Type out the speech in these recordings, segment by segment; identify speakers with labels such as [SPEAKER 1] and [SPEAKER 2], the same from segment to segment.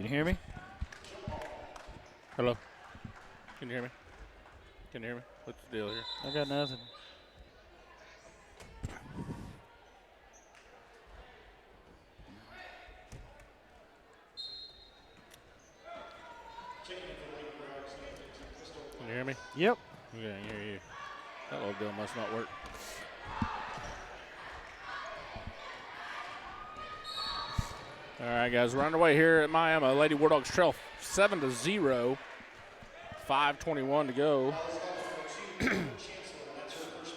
[SPEAKER 1] you hear me?
[SPEAKER 2] Hello? Can you hear me? Can you hear me? What's the deal here?
[SPEAKER 1] I got nothing.
[SPEAKER 2] Can you hear me?
[SPEAKER 1] Yep.
[SPEAKER 2] Yeah, I can hear you. That little deal must not work. All right, guys, we're underway here at Miami. Lady War Dogs trail 7-0. 5:21 to go in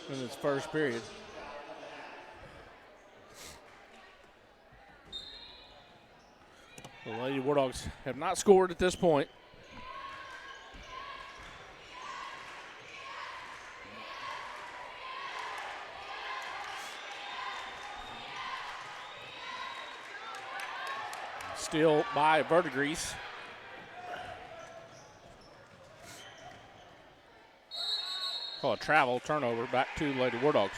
[SPEAKER 2] its first period. The Lady War Dogs have not scored at this point. Steal by Verdigris. Call a travel turnover back to Lady War Dogs.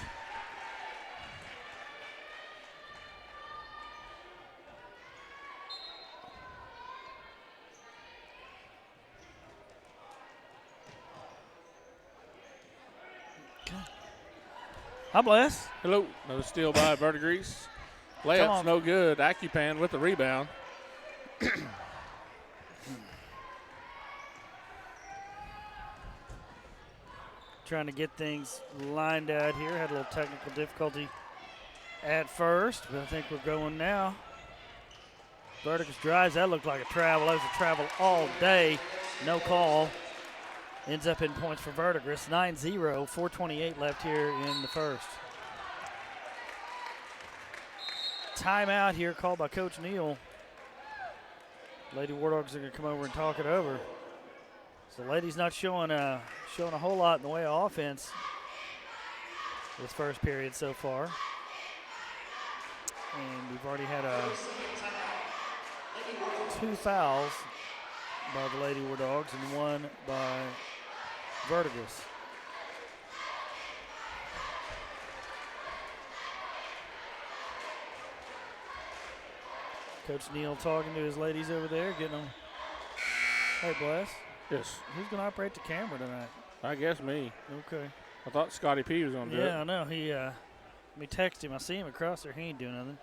[SPEAKER 1] Hi, Bless.
[SPEAKER 2] Hello. Another steal by Verdigris. Layup's no good. Accupan with the rebound.
[SPEAKER 1] Trying to get things lined out here. Had a little technical difficulty at first, but I think we're going now. Verdigris drives. That looked like a travel. That was a travel all day. No call. Ends up in points for Verdigris. 9-0. 4:28 left here in the first. Timeout here called by Coach Neal. Lady War Dogs are going to come over and talk it over. So Lady's not showing a whole lot in the way of offense this first period so far. And we've already had 2 fouls by the Lady War Dogs and 1 by Verdigris. Coach Neal talking to his ladies over there, getting them. Hey, Bless.
[SPEAKER 2] Yes.
[SPEAKER 1] Who's going to operate the camera tonight?
[SPEAKER 2] I guess me.
[SPEAKER 1] Okay.
[SPEAKER 2] I thought Scotty P was going to do it.
[SPEAKER 1] Yeah, I know. Let me text him. I see him across there. He ain't doing nothing.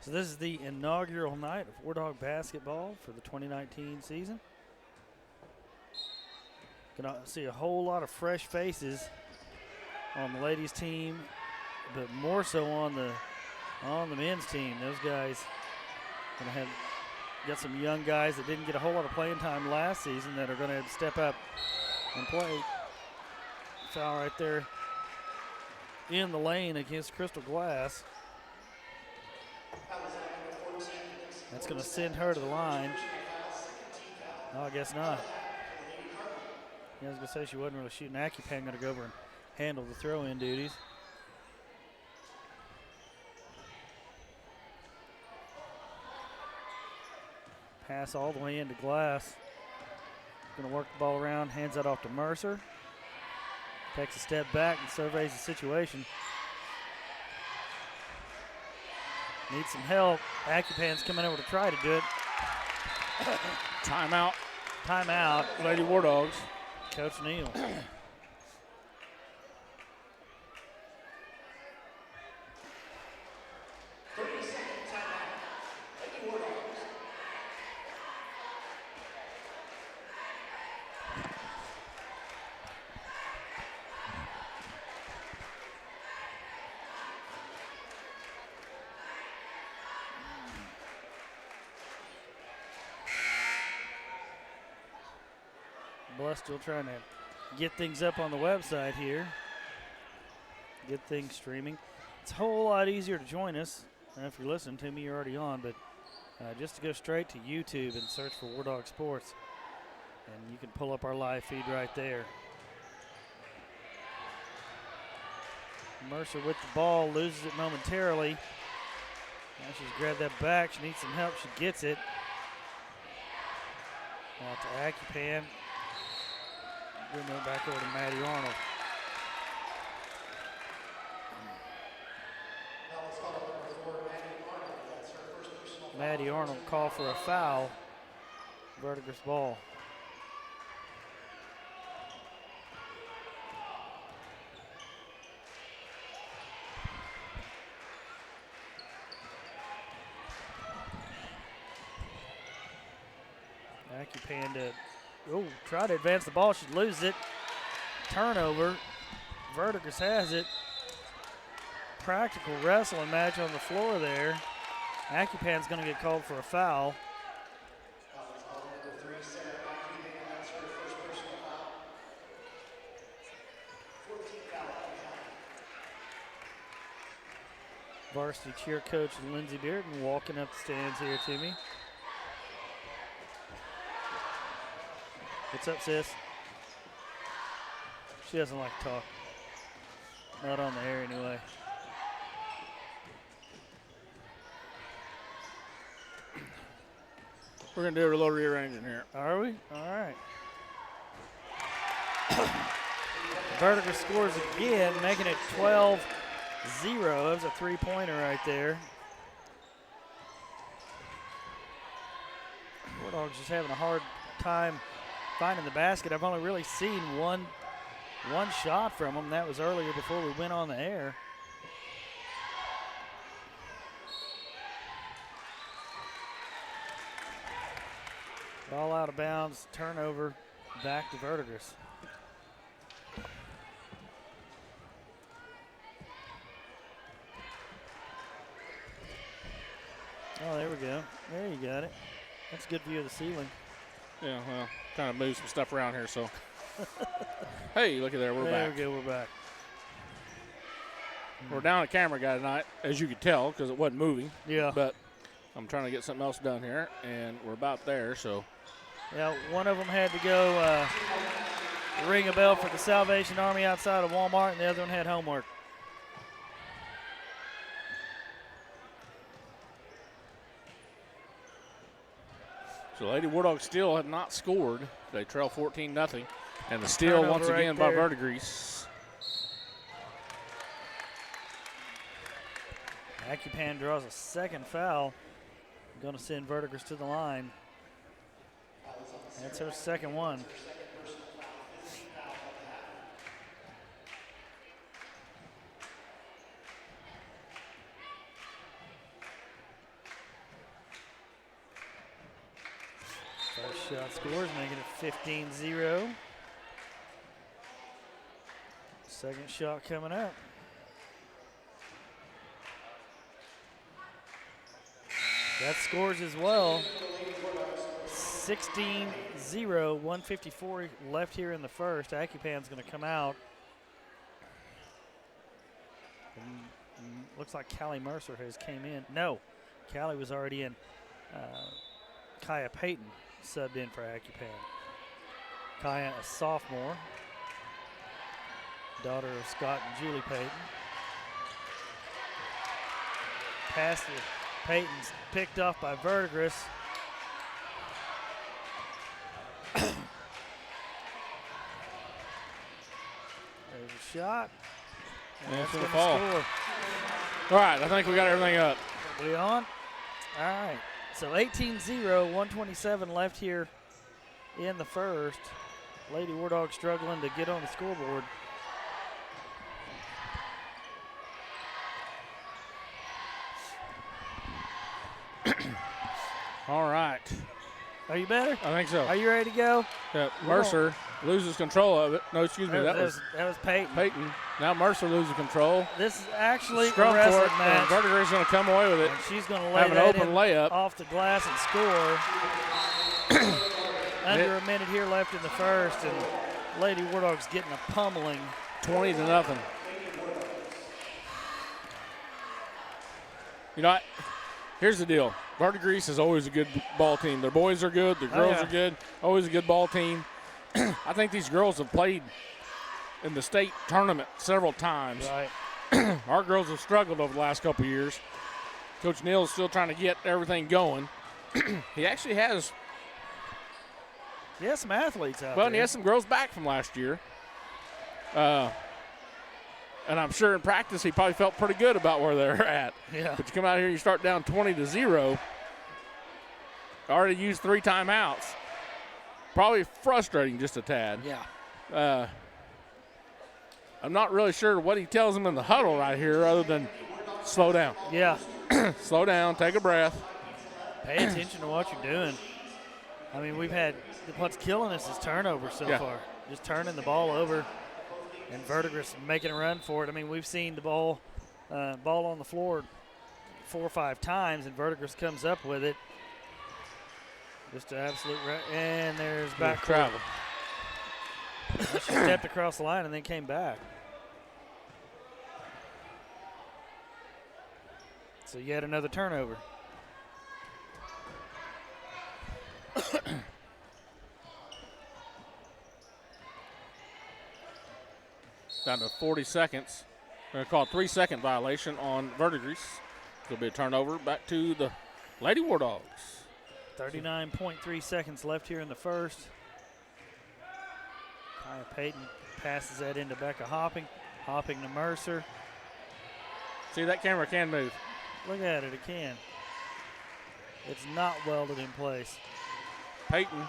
[SPEAKER 1] So this is the inaugural night of War Dog basketball for the 2019 season. Gonna see a whole lot of fresh faces on the ladies team, but more so on the men's team. Those guys got some young guys that didn't get a whole lot of playing time last season that are going to step up and play. Foul right there in the lane against Crystal Glass. That's going to send her to the line. No, I guess not. Yeah, I was going to say she wasn't really shooting. Accupan going to go over and handle the throw-in duties. Pass all the way into Glass. Going to work the ball around, hands that off to Mercer. Takes a step back and surveys the situation. Needs some help. Accupan's coming over to try to do it.
[SPEAKER 2] Timeout.
[SPEAKER 1] Timeout.
[SPEAKER 2] Lady War Dogs.
[SPEAKER 1] Coach Neal. Bless still trying to get things up on the website here. Get things streaming. It's a whole lot easier to join us. If you're listening to me, you're already on, but just to go straight to YouTube and search for War Dog Sports. And you can pull up our live feed right there. Mercer with the ball, loses it momentarily. Now she's grabbed that back. She needs some help. She gets it. Out to Accupan. Bring it back over to Maddie Arnold. Maddie Arnold called for a foul. Verdigris ball. Accupan to try to advance the ball. She loses it. Turnover. Verdigris has it. Practical wrestling match on the floor there. Accupan's going to get called for a foul. Varsity cheer coach Lindsey Bearden walking up the stands here to me. What's up, sis? She doesn't like to talk. Not on the air anyway.
[SPEAKER 2] We're going to do a little rearranging here.
[SPEAKER 1] Are we? All right. Verdigris scores again, making it 12-0. That was a three-pointer right there. Bulldogs just having a hard time finding the basket. I've only really seen one shot from them. That was earlier before we went on the air. Ball out of bounds, turnover, back to Verdigris. Oh, there we go. There you got it. That's a good view of the ceiling.
[SPEAKER 2] Yeah, well, kind of moved some stuff around here, so. Hey, look at there, we're back.
[SPEAKER 1] There we go, we're back.
[SPEAKER 2] We're down a camera guy tonight, as you could tell, because it wasn't moving.
[SPEAKER 1] Yeah.
[SPEAKER 2] But I'm trying to get something else done here, and we're about there, so.
[SPEAKER 1] Yeah, one of them had to go ring a bell for the Salvation Army outside of Walmart, and the other one had homework.
[SPEAKER 2] So Lady War Dogs still have not scored. They trail 14-0. And the steal once again by Verdigris.
[SPEAKER 1] Accupan draws a second foul. Going to send Verdigris to the line. That's her second one. First shot scores, making it 15-0. Second shot coming up. That scores as well. 16-0, 1:54 left here in the first. Accupan's going to come out. And looks like Callie Mercer has came in. No, Callie was already in. Kaya Payton subbed in for Accupan. Kaya, a sophomore, daughter of Scott and Julie Payton. Pass to Payton's picked off by Verdigris. There's a shot.
[SPEAKER 2] And
[SPEAKER 1] that's
[SPEAKER 2] going
[SPEAKER 1] going
[SPEAKER 2] to
[SPEAKER 1] to
[SPEAKER 2] fall.
[SPEAKER 1] score.
[SPEAKER 2] All right, I think we got everything up.
[SPEAKER 1] We on? All right. So 18-0, 127 left here in the first. Lady War Dogs struggling to get on the scoreboard.
[SPEAKER 2] All right.
[SPEAKER 1] Are you better?
[SPEAKER 2] I think so.
[SPEAKER 1] Are you ready to go?
[SPEAKER 2] Yeah, Mercer loses control of it. No, excuse me. That was
[SPEAKER 1] Payton.
[SPEAKER 2] Payton. Now Mercer loses control.
[SPEAKER 1] This is actually
[SPEAKER 2] Scrum
[SPEAKER 1] a wrestling
[SPEAKER 2] for it,
[SPEAKER 1] match.
[SPEAKER 2] and Verdigris is going to come away with it.
[SPEAKER 1] And she's going to
[SPEAKER 2] have
[SPEAKER 1] lay
[SPEAKER 2] an
[SPEAKER 1] that
[SPEAKER 2] open
[SPEAKER 1] in
[SPEAKER 2] layup
[SPEAKER 1] off the glass and score. Under a minute here left in the first, and Lady War Dogs getting a pummeling.
[SPEAKER 2] 20-0. You know, here's the deal. Verdigris is always a good ball team. Their boys are good. Their girls are good. Always a good ball team. I think these girls have played in the state tournament several times.
[SPEAKER 1] Right.
[SPEAKER 2] Our girls have struggled over the last couple of years. Coach Neal's still trying to get everything going. He actually has.
[SPEAKER 1] He has some athletes out
[SPEAKER 2] Well,
[SPEAKER 1] there.
[SPEAKER 2] and he has some girls back from last year. And I'm sure in practice he probably felt pretty good about where they're at.
[SPEAKER 1] Yeah.
[SPEAKER 2] But you come out here and you start down 20-0. Already used 3 timeouts. Probably frustrating just a tad.
[SPEAKER 1] Yeah.
[SPEAKER 2] I'm not really sure what he tells them in the huddle right here other than slow down.
[SPEAKER 1] Yeah.
[SPEAKER 2] Slow down, take a breath.
[SPEAKER 1] Pay attention to what you're doing. I mean, what's killing us is turnovers so far. Just turning the ball over and Verdigris making a run for it. I mean, we've seen the ball on the floor 4 or 5 times, and Verdigris comes up with it. Just an absolute and there's back
[SPEAKER 2] travel.
[SPEAKER 1] She stepped across the line and then came back. So yet another turnover.
[SPEAKER 2] Down to 40 seconds. We're going to call a 3-second violation on Verdigris. It'll be a turnover back to the Lady War Dogs.
[SPEAKER 1] 39.3 seconds left here in the first. Kaya Payton passes that into Becca Hopping. Hopping to Mercer.
[SPEAKER 2] See, that camera can move.
[SPEAKER 1] Look at it, it can. It's not welded in place.
[SPEAKER 2] Payton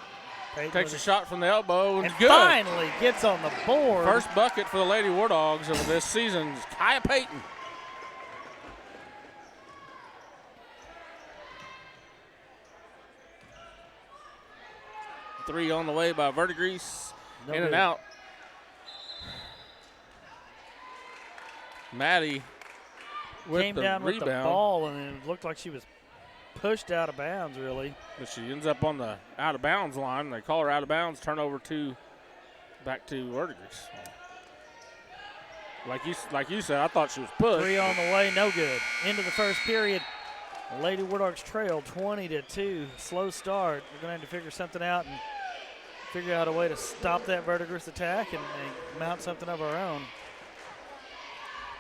[SPEAKER 1] Payton
[SPEAKER 2] takes
[SPEAKER 1] with
[SPEAKER 2] a shot from the elbow and,
[SPEAKER 1] and
[SPEAKER 2] good.
[SPEAKER 1] finally gets on the board.
[SPEAKER 2] First bucket for the Lady War Dogs of this season is Kaya Payton. Three on the way by Verdigris.
[SPEAKER 1] No
[SPEAKER 2] In
[SPEAKER 1] good.
[SPEAKER 2] and out. Maddie with
[SPEAKER 1] Came
[SPEAKER 2] the
[SPEAKER 1] down
[SPEAKER 2] rebound.
[SPEAKER 1] with the ball, and it looked like she was pushed out of bounds, really.
[SPEAKER 2] But she ends up on the out of bounds line. They call her out of bounds, turnover back to Verdigris. Like you said, I thought she was pushed.
[SPEAKER 1] 3 on the way, no good. Into the first period. The Lady War Dogs trail 20-2. Slow start. We're going to have to figure something out and figure out a way to stop that Verdigris attack and mount something of our own.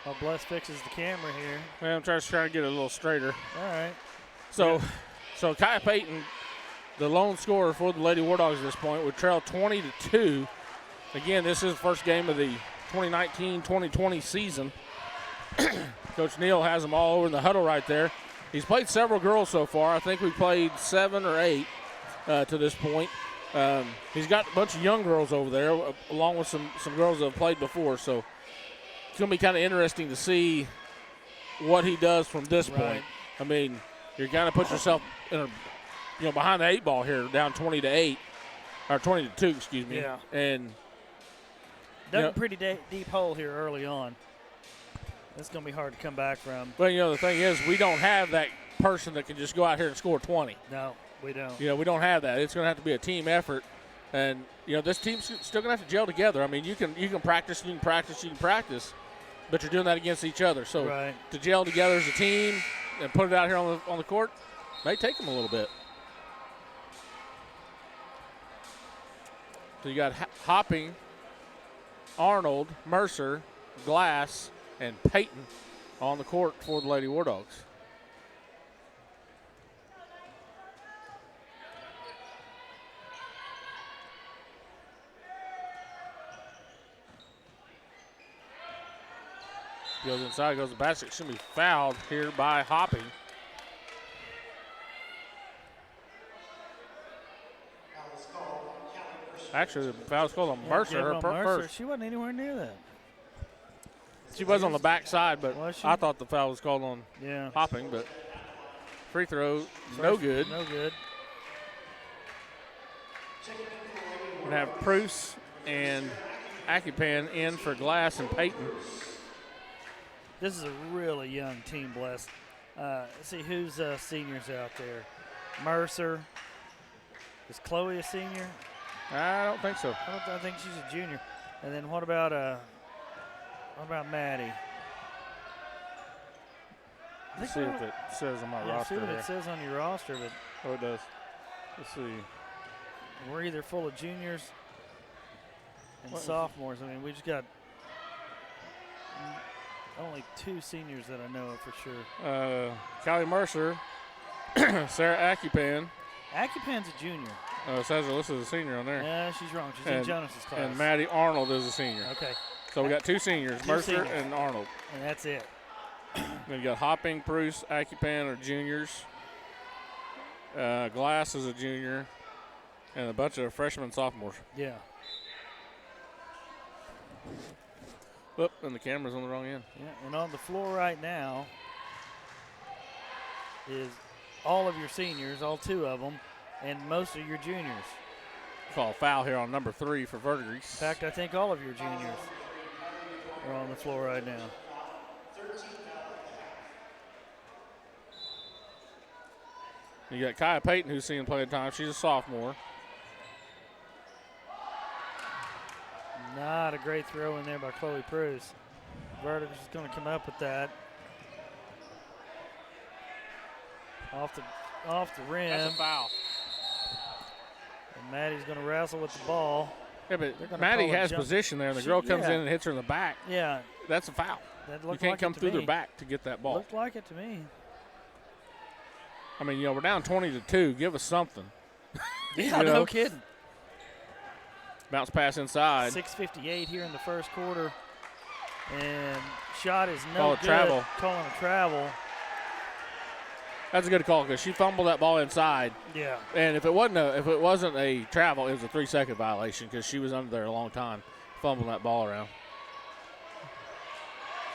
[SPEAKER 1] While Bless fixes the camera here.
[SPEAKER 2] Well, I'm trying to get it a little straighter.
[SPEAKER 1] All right.
[SPEAKER 2] So Kaya Payton, the lone scorer for the Lady War Dogs at this point, would trail 20-2. Again, this is the first game of the 2019-2020 season. Coach Neal has them all over in the huddle right there. He's played several girls so far. I think we played 7 or 8 to this point. He's got a bunch of young girls over there, along with some girls that have played before. So it's going to be kind of interesting to see what he does from this point. I mean, you're going to put yourself in behind the 8 ball here, down 20-8 or 20-2, excuse me.
[SPEAKER 1] Yeah.
[SPEAKER 2] And
[SPEAKER 1] dug a pretty deep hole here early on. It's going to be hard to come back from.
[SPEAKER 2] But the thing is, we don't have that person that can just go out here and score 20.
[SPEAKER 1] No, we don't.
[SPEAKER 2] We don't have that. It's going to have to be a team effort. And, this team's still going to have to gel together. I mean, you can practice, but you're doing that against each other. So to gel together as a team and put it out here on the court may take them a little bit. So you got Hopping, Arnold, Mercer, Glass, and Payton on the court for the Lady War Dogs. Goes inside, goes to the basket. Should be fouled here by Hopping. Actually, the foul's called on Mercer. First.
[SPEAKER 1] She wasn't anywhere near that.
[SPEAKER 2] She was on the backside, but I thought the foul was called on Hopping. But free throw, no good.
[SPEAKER 1] No good.
[SPEAKER 2] We're going to have Pruce and Akipan in for Glass and Payton.
[SPEAKER 1] This is a really young team, Bless. Let's see who's seniors out there. Mercer. Is Chloe a senior?
[SPEAKER 2] I don't think so.
[SPEAKER 1] I think she's a junior. And then what about Maddie?
[SPEAKER 2] Let's see if it says on my
[SPEAKER 1] yeah,
[SPEAKER 2] roster
[SPEAKER 1] see what
[SPEAKER 2] here.
[SPEAKER 1] it says on your roster, but
[SPEAKER 2] Oh, it does. Let's see.
[SPEAKER 1] we're either full of juniors and
[SPEAKER 2] What?
[SPEAKER 1] sophomores. I mean, we just got only 2 seniors that I know of for sure.
[SPEAKER 2] Callie Mercer, Sarah Accupan.
[SPEAKER 1] Accupan's a junior.
[SPEAKER 2] It says her listed as a senior on there.
[SPEAKER 1] Yeah, she's wrong. She's in Jonas's class.
[SPEAKER 2] And Maddie Arnold is a senior.
[SPEAKER 1] Okay,
[SPEAKER 2] So we got 2 seniors, Mercer
[SPEAKER 1] seniors.
[SPEAKER 2] and Arnold.
[SPEAKER 1] and that's it.
[SPEAKER 2] Then you got Hopping, Bruce, Accupan are juniors. Glass is a junior. And a bunch of freshmen and sophomores.
[SPEAKER 1] Yeah.
[SPEAKER 2] Oop, and the camera's on the wrong end.
[SPEAKER 1] Yeah, and on the floor right now is all of your seniors, all 2 of them, and most of your juniors.
[SPEAKER 2] Call a foul here on number 3 for
[SPEAKER 1] In
[SPEAKER 2] Verdigris.
[SPEAKER 1] fact, I think all of your juniors are on the floor right now.
[SPEAKER 2] You got Kaya Payton, who's seeing playing time. She's a sophomore.
[SPEAKER 1] Not a great throw in there by Chloe Pruse. Verdigris is going to come up with that. Off the rim.
[SPEAKER 2] That's a foul.
[SPEAKER 1] And Maddie's going to wrestle with the ball.
[SPEAKER 2] Yeah,
[SPEAKER 1] They're
[SPEAKER 2] but
[SPEAKER 1] gonna
[SPEAKER 2] Maddie
[SPEAKER 1] call a
[SPEAKER 2] has
[SPEAKER 1] jump.
[SPEAKER 2] position there, and the
[SPEAKER 1] She-
[SPEAKER 2] girl comes
[SPEAKER 1] yeah.
[SPEAKER 2] in and hits her in the back.
[SPEAKER 1] Yeah,
[SPEAKER 2] That's a foul.
[SPEAKER 1] that
[SPEAKER 2] You
[SPEAKER 1] looked
[SPEAKER 2] can't
[SPEAKER 1] like
[SPEAKER 2] come
[SPEAKER 1] it to
[SPEAKER 2] through
[SPEAKER 1] me.
[SPEAKER 2] their back to get that ball.
[SPEAKER 1] Looked like it to me.
[SPEAKER 2] I mean, we're down 20-2. Give us something.
[SPEAKER 1] Yeah,
[SPEAKER 2] You
[SPEAKER 1] no
[SPEAKER 2] know?
[SPEAKER 1] kidding.
[SPEAKER 2] Bounce pass inside.
[SPEAKER 1] 6:58 here in the first quarter. And shot is no
[SPEAKER 2] Call it
[SPEAKER 1] good.
[SPEAKER 2] travel.
[SPEAKER 1] Calling a travel.
[SPEAKER 2] That's a good call because she fumbled that ball inside.
[SPEAKER 1] Yeah.
[SPEAKER 2] And if it wasn't a travel, it was a 3-second violation because she was under there a long time, fumbling that ball around.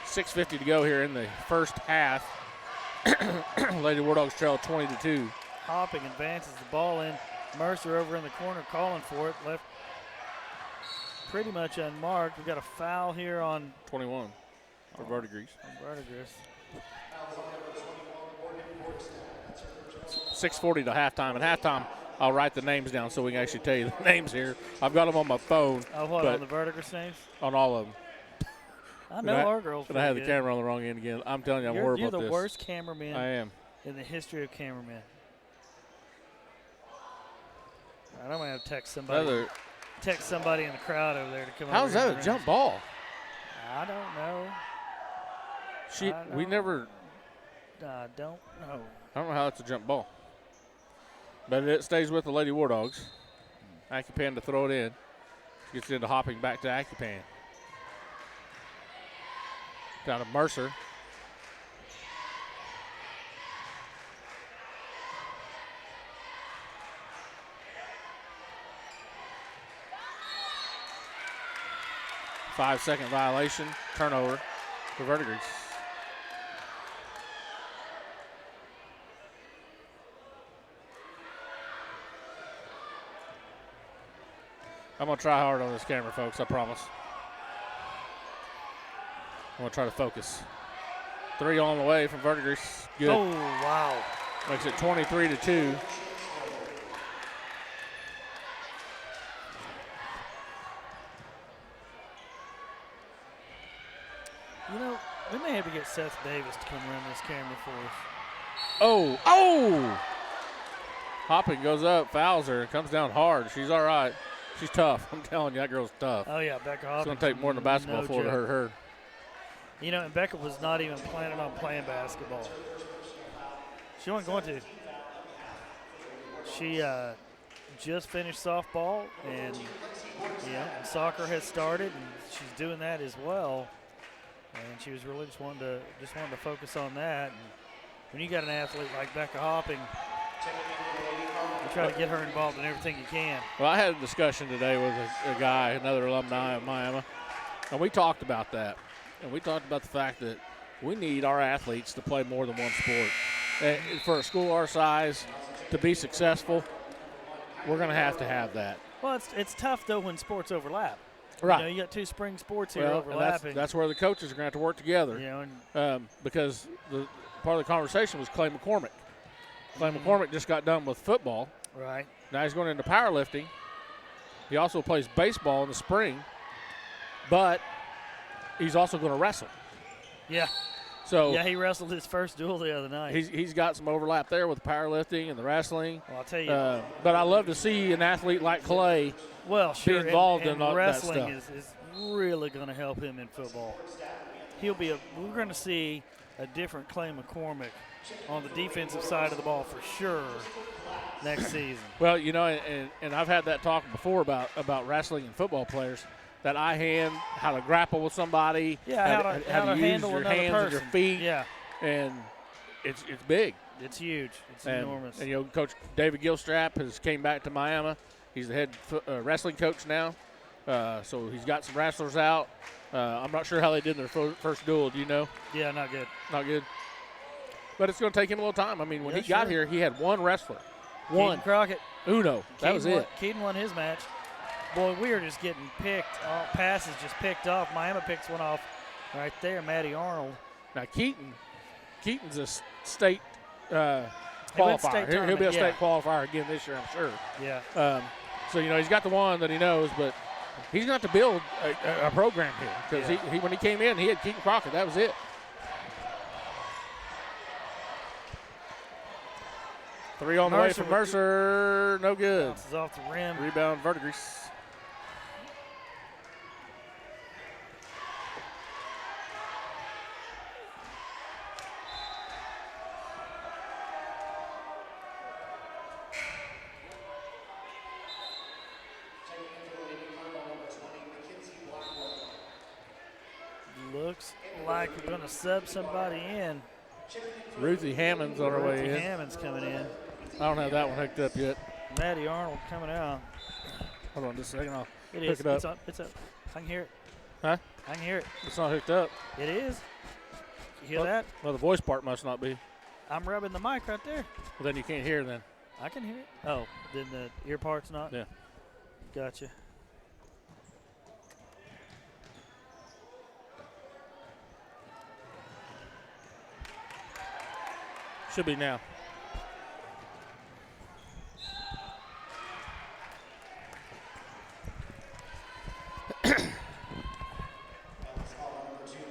[SPEAKER 2] 6:50 to go here in the first half. Lady War Dogs trail 20-2.
[SPEAKER 1] Hopping advances the ball in. Mercer over in the corner calling for it. Left pretty much unmarked. We've got a foul here on
[SPEAKER 2] 21 for Verdigris.
[SPEAKER 1] Verdigris.
[SPEAKER 2] 6:40 to halftime. At halftime, I'll write the names down so we can actually tell you the names here. I've got them on my phone.
[SPEAKER 1] Oh, what,
[SPEAKER 2] but
[SPEAKER 1] on the Verdigris names?
[SPEAKER 2] on all of them.
[SPEAKER 1] I know our girls.
[SPEAKER 2] But I had the
[SPEAKER 1] pretty good.
[SPEAKER 2] camera on the wrong end again. I'm telling you, I'm
[SPEAKER 1] You're
[SPEAKER 2] worried about
[SPEAKER 1] the
[SPEAKER 2] this.
[SPEAKER 1] worst cameraman
[SPEAKER 2] I am.
[SPEAKER 1] in the history of cameramen. I'm going to have to text somebody in the crowd over there to come over.
[SPEAKER 2] How's
[SPEAKER 1] here
[SPEAKER 2] that
[SPEAKER 1] and
[SPEAKER 2] a jump ball?
[SPEAKER 1] I don't know.
[SPEAKER 2] We never.
[SPEAKER 1] I don't know.
[SPEAKER 2] I don't know how that's a jump ball. But it stays with the Lady War Dogs. Accupan to throw it in. Gets into Hopping back to Accupan. Down to Mercer. Five-second violation. Turnover for Verdigris. I'm going to try hard on this camera, folks, I promise. I'm going to try to focus. 3 on the way from Verdigris. Good.
[SPEAKER 1] Oh, wow.
[SPEAKER 2] Makes it 23-2.
[SPEAKER 1] You know, we may have to get Seth Davis to come run this camera for us.
[SPEAKER 2] Oh! Hopping goes up, fouls her, and comes down hard. She's all right. She's tough. I'm telling you, that girl's tough.
[SPEAKER 1] Oh, yeah, Becca Hopping.
[SPEAKER 2] It's going to take more than a basketball floor to hurt her.
[SPEAKER 1] You know, and Becca was not even planning on playing basketball. She wasn't going to. She just finished softball, and soccer has started, and she's doing that as well. And she was really just wanting to focus on that. And when you got an athlete like Becca Hopping, you try to get her involved in everything you can.
[SPEAKER 2] Well, I had a discussion today with a guy, another alumni of Miami, and we talked about that. And we talked about the fact that we need our athletes to play more than one sport. And for a school our size to be successful, we're going to have that.
[SPEAKER 1] Well, it's tough, though, when sports overlap.
[SPEAKER 2] Right.
[SPEAKER 1] You know, you got 2 spring sports here
[SPEAKER 2] Well, and
[SPEAKER 1] overlapping.
[SPEAKER 2] that's where the coaches are going to have to work together.
[SPEAKER 1] You know,
[SPEAKER 2] Because the part of the conversation was Clay McCormick. Clay McCormick just got done with football.
[SPEAKER 1] right.
[SPEAKER 2] Now he's going into powerlifting. He also plays baseball in the spring, but he's also going to wrestle.
[SPEAKER 1] Yeah.
[SPEAKER 2] So
[SPEAKER 1] yeah, he wrestled his first duel the other night.
[SPEAKER 2] he's got some overlap there with the powerlifting and the wrestling.
[SPEAKER 1] Well, I'll tell you.
[SPEAKER 2] But I love to see an athlete like Clay
[SPEAKER 1] Well, sure.
[SPEAKER 2] be involved
[SPEAKER 1] and
[SPEAKER 2] in all that
[SPEAKER 1] wrestling
[SPEAKER 2] stuff.
[SPEAKER 1] is really going to help him in football. We're going to see a different Clay McCormick on the defensive side of the ball for sure next season.
[SPEAKER 2] Well, you know, and I've had that talk before about wrestling and football players. That eye hand, how to grapple with somebody,
[SPEAKER 1] Yeah, how to
[SPEAKER 2] use
[SPEAKER 1] handle
[SPEAKER 2] your
[SPEAKER 1] another
[SPEAKER 2] hands
[SPEAKER 1] person.
[SPEAKER 2] and your feet,
[SPEAKER 1] Yeah,
[SPEAKER 2] and it's big.
[SPEAKER 1] it's huge. It's
[SPEAKER 2] And,
[SPEAKER 1] enormous.
[SPEAKER 2] and, you know, Coach David Gilstrap has came back to Miami. He's the head wrestling coach now, so he's got some wrestlers out. I'm not sure how they did in their first duel. Do you know?
[SPEAKER 1] Yeah, not good.
[SPEAKER 2] Not good. But it's going to take him a little time. I mean, when
[SPEAKER 1] Yeah,
[SPEAKER 2] he got
[SPEAKER 1] sure.
[SPEAKER 2] here, he had one wrestler.
[SPEAKER 1] Keaton
[SPEAKER 2] One.
[SPEAKER 1] Crockett.
[SPEAKER 2] Uno. That was it.
[SPEAKER 1] Keaton won his match. Boy, we are just getting picked. All passes just picked off. Miami picks one off right there. Matty Arnold.
[SPEAKER 2] Now, Keaton's a state
[SPEAKER 1] went
[SPEAKER 2] qualifier.
[SPEAKER 1] state
[SPEAKER 2] He'll be a
[SPEAKER 1] tournament,
[SPEAKER 2] state
[SPEAKER 1] yeah.
[SPEAKER 2] qualifier again this year, I'm sure.
[SPEAKER 1] Yeah.
[SPEAKER 2] So, you know, he's got the one that he knows, but he's going to have to build a program here because
[SPEAKER 1] Yeah.
[SPEAKER 2] he when he came in, he had Keaton Crockett. That was it. Three on the way
[SPEAKER 1] Mercer
[SPEAKER 2] from
[SPEAKER 1] with
[SPEAKER 2] Mercer. No good.
[SPEAKER 1] Bounces off the rim.
[SPEAKER 2] Rebound, Verdigris.
[SPEAKER 1] Looks like we're going to sub somebody in.
[SPEAKER 2] Ruthie Hammond's on her way
[SPEAKER 1] Ruthie
[SPEAKER 2] in.
[SPEAKER 1] Hammond's coming in.
[SPEAKER 2] I don't have that one hooked up yet.
[SPEAKER 1] Matty Arnold coming out.
[SPEAKER 2] Hold on just a second. I'll
[SPEAKER 1] It
[SPEAKER 2] hook
[SPEAKER 1] is.
[SPEAKER 2] it up.
[SPEAKER 1] It's up. It's up. I can hear it.
[SPEAKER 2] Huh?
[SPEAKER 1] I can hear it.
[SPEAKER 2] It's not hooked up.
[SPEAKER 1] It is. You hear
[SPEAKER 2] Well-
[SPEAKER 1] that?
[SPEAKER 2] Well, the voice part must not be.
[SPEAKER 1] I'm rubbing the mic right there.
[SPEAKER 2] Well, then you can't hear then.
[SPEAKER 1] I can hear it. Oh, then the ear part's not?
[SPEAKER 2] Yeah.
[SPEAKER 1] Gotcha.
[SPEAKER 2] Should be now.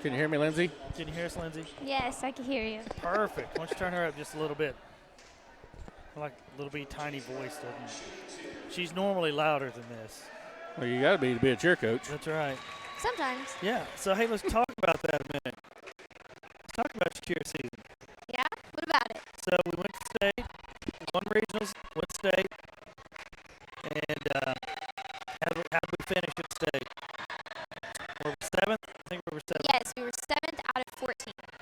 [SPEAKER 2] Can you hear me, Lindsay?
[SPEAKER 1] Can you hear us, Lindsay?
[SPEAKER 3] Yes, I can hear you.
[SPEAKER 1] Perfect. Why don't you turn her up just a little bit? I like a little bit tiny voice, doesn't she? She's normally louder than this.
[SPEAKER 2] Well, you got to be a cheer coach.
[SPEAKER 1] That's right.
[SPEAKER 3] Sometimes.
[SPEAKER 1] Yeah. So, hey, let's talk about that a minute. Let's talk about your cheer season.
[SPEAKER 3] Yeah? What about it?
[SPEAKER 1] So, we went to state, won regionals, went state, and how did we finish at state? Were we seventh? I think we were seventh.
[SPEAKER 3] Yes, we were 7th out of 14.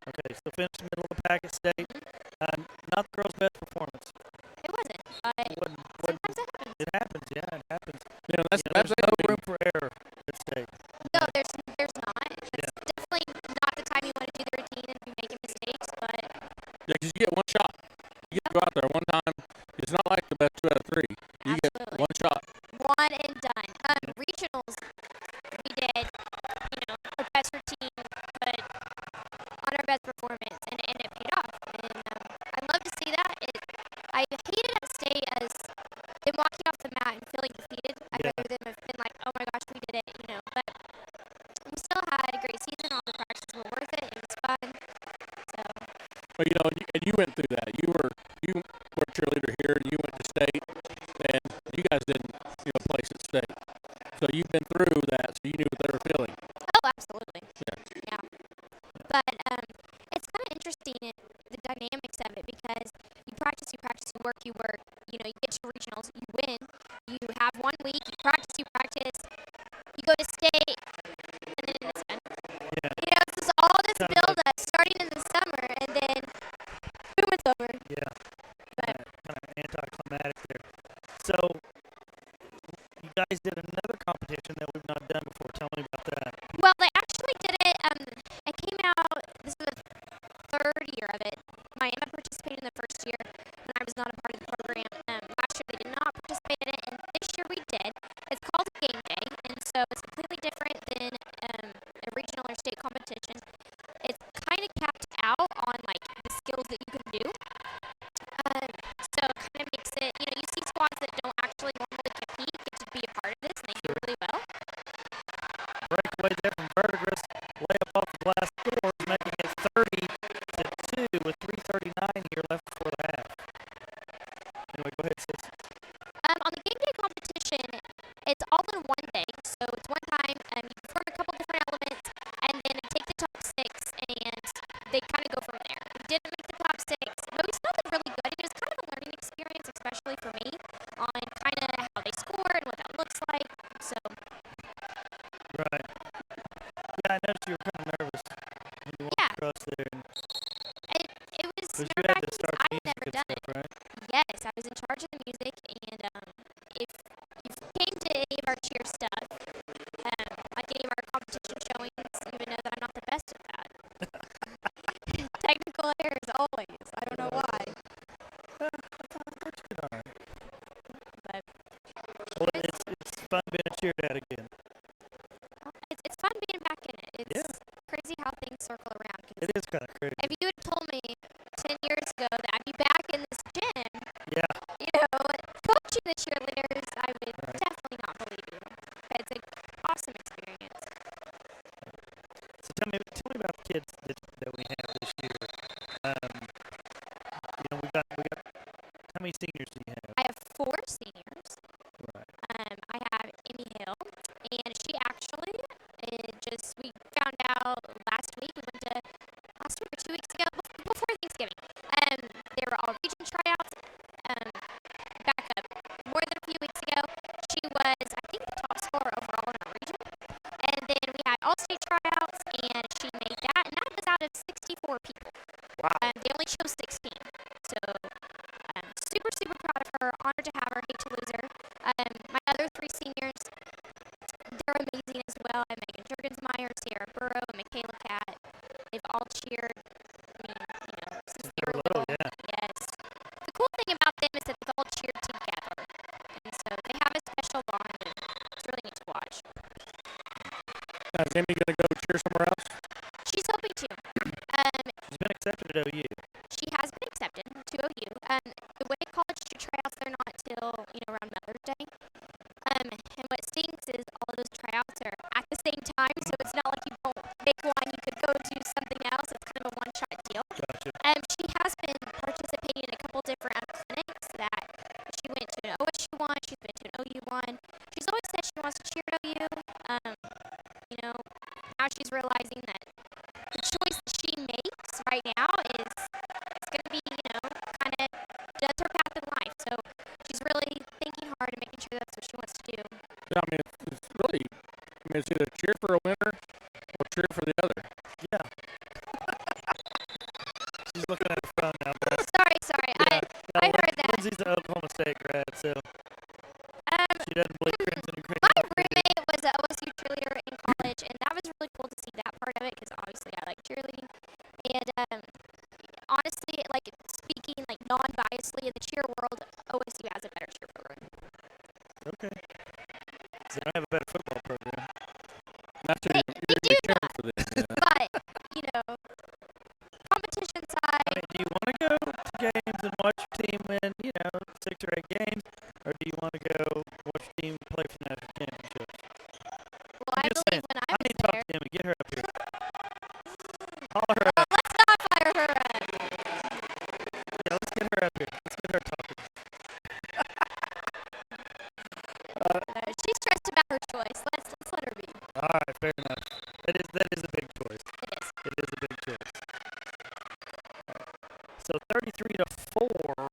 [SPEAKER 1] Okay, so finished middle of the pack at state. Not the girls' best performance.
[SPEAKER 3] It wasn't, but sometimes it happens.
[SPEAKER 1] It happens, yeah, it happens.
[SPEAKER 2] You know, that's
[SPEAKER 1] There's no
[SPEAKER 2] absolutely.
[SPEAKER 1] room for error at state.
[SPEAKER 3] No, there's not. It's definitely not the time you want to do the routine and be making mistakes, but
[SPEAKER 2] Yeah, 'cause you get one shot. You get to go out there one time. It's not like the best 2 out of 3. You get
[SPEAKER 3] absolutely.
[SPEAKER 2] one shot.
[SPEAKER 3] One and done. Regionals, we did, our best routine, but on our best performance, and it paid off. And I love to see that. I hated at state as them walking off the mat and feeling defeated. I'd
[SPEAKER 1] Yeah.
[SPEAKER 3] rather them have been like, oh my gosh, we did it, But we still had a great season. All the practices were worth it. It was fun. So,
[SPEAKER 2] But you know, and you went through that. You were a cheerleader here, and you went to state, and you guys didn't, place at state. So you've been through that, so you knew what they were feeling.
[SPEAKER 3] oh, absolutely.
[SPEAKER 2] Yeah.
[SPEAKER 3] But it's kind of interesting, the dynamics of it, because you practice, you work, you work. You get to regionals, you win. You have 1 week, you practice, you go to state, and then it's done.
[SPEAKER 1] Yeah.
[SPEAKER 3] It's just all this
[SPEAKER 1] Kinda
[SPEAKER 3] build up starting in the summer, and then boom, it's over.
[SPEAKER 1] Yeah.
[SPEAKER 3] But
[SPEAKER 1] Kind of anticlimactic there. So, you guys did another competition that we've not done before. Tell me about that.
[SPEAKER 3] well, they actually did it. It came out. This is the 3rd year of it. Miami participated in the first year when I was not a part of the program. Last year they did not participate in it, and this year we did. It's called Game Day, and so it's completely different than a regional or state competition. It's kind of capped out on the skills that you can do. So it kind of makes it, you see squads that don't actually normally compete get to be a part of this, and they do really well.
[SPEAKER 1] Breakaway there from Verdigris. Layup off the glass scores, making it Anyway, go ahead, sis.
[SPEAKER 3] On the game day competition, it's all in one day. So it's one time. You perform a couple different elements, and then they take the top 6, and they kind of go from there. We didn't make the top 6, but we still did really good. It was kind of a learning experience, especially for me, on kind of how they score and what that looks like. So
[SPEAKER 1] Right. Yeah, I noticed you were kind of nervous when you walked
[SPEAKER 3] Yeah.
[SPEAKER 1] across there.
[SPEAKER 3] it was
[SPEAKER 1] Because you had to
[SPEAKER 3] nerve-wracking
[SPEAKER 1] start
[SPEAKER 3] because I
[SPEAKER 1] the
[SPEAKER 3] had
[SPEAKER 1] music
[SPEAKER 3] never
[SPEAKER 1] and
[SPEAKER 3] done
[SPEAKER 1] stuff,
[SPEAKER 3] it.
[SPEAKER 1] right?
[SPEAKER 3] Yes, I was in charge of the music, and if you came to any of our cheer stuff, like any of our competition showings, you would know that I'm not the best at that. Technical errors always. I don't know why.
[SPEAKER 1] That's good, all right.
[SPEAKER 3] But
[SPEAKER 1] Well, it's fun being a cheer dad again.
[SPEAKER 3] it's fun being back in it. It's
[SPEAKER 1] Yeah.
[SPEAKER 3] crazy how things circle around. 'Cause
[SPEAKER 1] It is kind of crazy.
[SPEAKER 3] if you had told me 10 years ago that I'd be back in this gym,
[SPEAKER 1] Yeah.
[SPEAKER 3] coaching the cheerleaders, I would
[SPEAKER 1] Right.
[SPEAKER 3] definitely not believe you. But it's an awesome experience.
[SPEAKER 1] So tell me about the kids that we have this year. We got how many seniors do you have?
[SPEAKER 3] I have 4 seniors.
[SPEAKER 1] Right.
[SPEAKER 3] I have Amy Hill, and she actually we found out last week. We went to last week or 2 weeks ago, before Thanksgiving. They were all region tryouts. Back up more than a few weeks ago, she was, I think, the top scorer overall in our region. And then we had all-state tryouts, and she made that, and that was out of 64 people.
[SPEAKER 1] Wow.
[SPEAKER 3] They only chose 16. So I'm super, super proud of her. Honored to have her. Hate to lose her. My other 3 seniors, they're amazing as well. I have Megan Jurgensmeyer, Sierra Burrow, and Michaela Cat. They've all cheered. Since they were
[SPEAKER 1] little,
[SPEAKER 3] little.
[SPEAKER 1] yeah.
[SPEAKER 3] Yes. The cool thing about them is that they've all cheered together, and so they have a special bond, and it's really neat to watch.
[SPEAKER 2] Now, is Amy going to go cheer somewhere else?
[SPEAKER 3] She's hoping to.
[SPEAKER 1] She's been accepted at OU.
[SPEAKER 3] She has been accepted to OU. The way college tryouts, they're not till around Mother's Day. And what stinks is all of those tryouts are at the same time, so it's not like you don't make one, you could go do something else. It's kind of a one-shot deal.
[SPEAKER 1] Gotcha.
[SPEAKER 3] She has been participating in a couple different clinics that she went to an OSU one, she's been to an OU one. She's always said she wants to cheer at OU. Now she's realizing that the choice that she makes right now is it's going to be, kind of that's her path in life. So she's really thinking hard and making sure that's what she wants to do.
[SPEAKER 2] Yeah, I mean, it's really, it's either cheer for a winner or cheer for the other.
[SPEAKER 1] Yeah. She's looking at her phone now, but
[SPEAKER 3] Sorry.
[SPEAKER 1] yeah,
[SPEAKER 3] I heard that.
[SPEAKER 1] Lindsay's an Oklahoma State grad, so she doesn't believe Crimson and Cream.
[SPEAKER 3] My roommate was an OSU cheerleader in college, and that was really cool to see that part of it because obviously I like cheerleading. And honestly, speaking non-biasedly in the cheer world, OSU has a better cheer program.
[SPEAKER 1] Okay. So they don't have a better football program.
[SPEAKER 2] Not that
[SPEAKER 3] They
[SPEAKER 2] you're
[SPEAKER 3] do
[SPEAKER 2] cheering
[SPEAKER 3] not.
[SPEAKER 2] for this.
[SPEAKER 3] But competition
[SPEAKER 1] I
[SPEAKER 3] side,
[SPEAKER 1] mean, do you want to go to games and watch your team win, 6 or 8 games, or do you want to go watch your team play for the national championship?
[SPEAKER 3] well, I
[SPEAKER 1] I'm just
[SPEAKER 3] believe
[SPEAKER 1] saying,
[SPEAKER 3] when I
[SPEAKER 1] I
[SPEAKER 3] was
[SPEAKER 1] need to talk
[SPEAKER 3] there.
[SPEAKER 1] to Emmy. Get her up here. Holler her
[SPEAKER 3] Well,
[SPEAKER 1] up.
[SPEAKER 3] let's not fire her up.
[SPEAKER 1] Yeah, let's get her up here. Let's get her talking.
[SPEAKER 3] She's stressed about her choice. Let's let her be.
[SPEAKER 1] All right, fair enough. That is a big choice.
[SPEAKER 3] It is.
[SPEAKER 1] It is a big choice. So 33-4,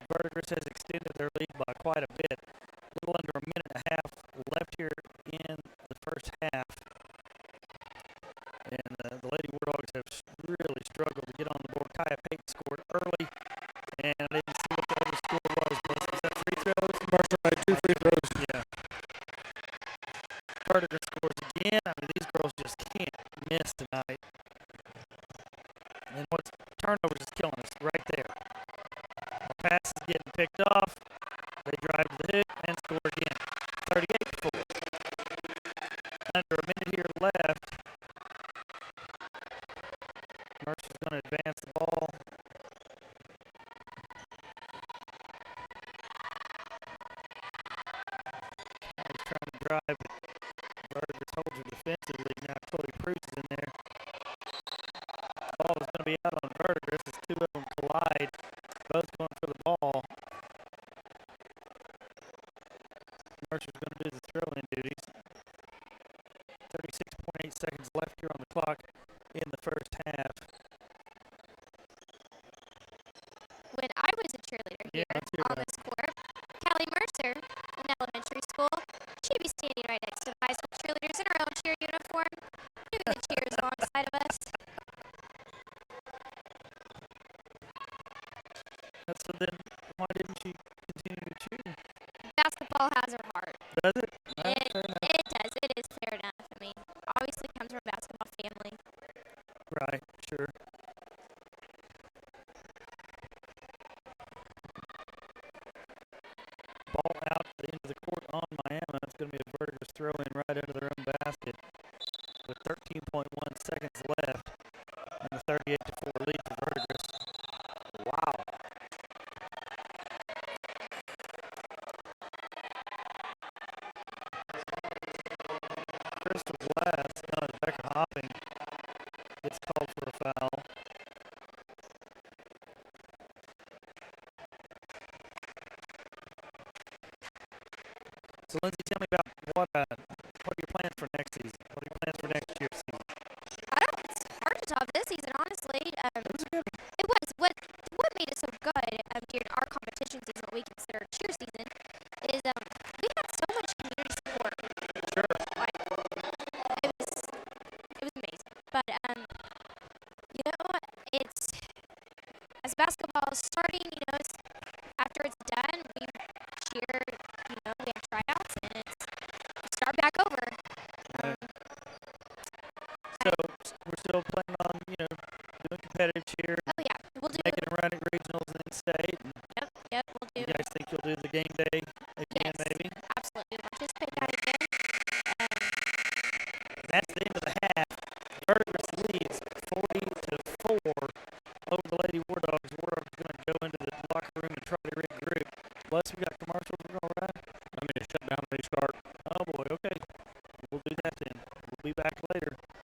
[SPEAKER 1] Verdigris has extended their lead by quite a bit. A little under a minute and a half left here in the first half. And the Lady War Dogs have really struggled to get on the board. Kaya Payton scored early, and I didn't see what the other score was. Was that free throws?
[SPEAKER 2] Marshall made 2 free throws.
[SPEAKER 1] Yeah. Verdigris scores again. I mean, these girls just can't miss tonight. And what's turnovers is killing us right there. The pass is getting picked off. They drive to the hoop and score again. 38-4. Under a minute here left. Mercer's going to advance the ball. He's trying to drive. Verdigris holds her defensively. Now Chloe Pruce is in there. Ball is going to be out on Verdigris as 2 of them collide. Both going for the ball. Mercer's going to do the throw-in duties. 36.8 seconds left here on the clock in the first half.
[SPEAKER 3] When I was a cheerleader here
[SPEAKER 1] let's hear
[SPEAKER 3] on
[SPEAKER 1] that.
[SPEAKER 3] this court, Callie Mercer in elementary school, she'd be standing right next to the high school cheerleaders in her own cheer uniform, doing the cheers alongside of us.
[SPEAKER 1] So then, why didn't she continue to cheer?
[SPEAKER 3] Basketball has her heart.
[SPEAKER 1] Does it?
[SPEAKER 3] It,
[SPEAKER 1] Fair enough.
[SPEAKER 3] it does. It is fair enough. I mean, obviously comes from a basketball family.
[SPEAKER 1] Right, sure. Ball out at the end of the court on Miami. It's going to be a Verdigris throw in right under their own basket with 13.1 seconds left and the 38-4 lead for Verdigris.
[SPEAKER 4] Wow.
[SPEAKER 1] Crystal Glass, Becca Hopping gets called for a foul. So, Lindsay, tell me about what are your plans for next season? What are your plans for next year's season?
[SPEAKER 3] It's hard to top this season, honestly.
[SPEAKER 1] It was a good one.
[SPEAKER 3] It was. What made it so good during our competition season, what we consider cheer season, is we had so much community support.
[SPEAKER 1] Sure.
[SPEAKER 3] Like, it was amazing. But you know, it's as basketball is starting, it's after it's done, we cheer. We have tryouts, and it's start back over.
[SPEAKER 1] Right. So we're still planning on, doing competitive cheer,
[SPEAKER 3] Oh yeah, we'll do.
[SPEAKER 1] making a run at regionals and then state. And
[SPEAKER 3] Yep, we'll
[SPEAKER 1] you
[SPEAKER 3] do.
[SPEAKER 1] guys think you'll do the game day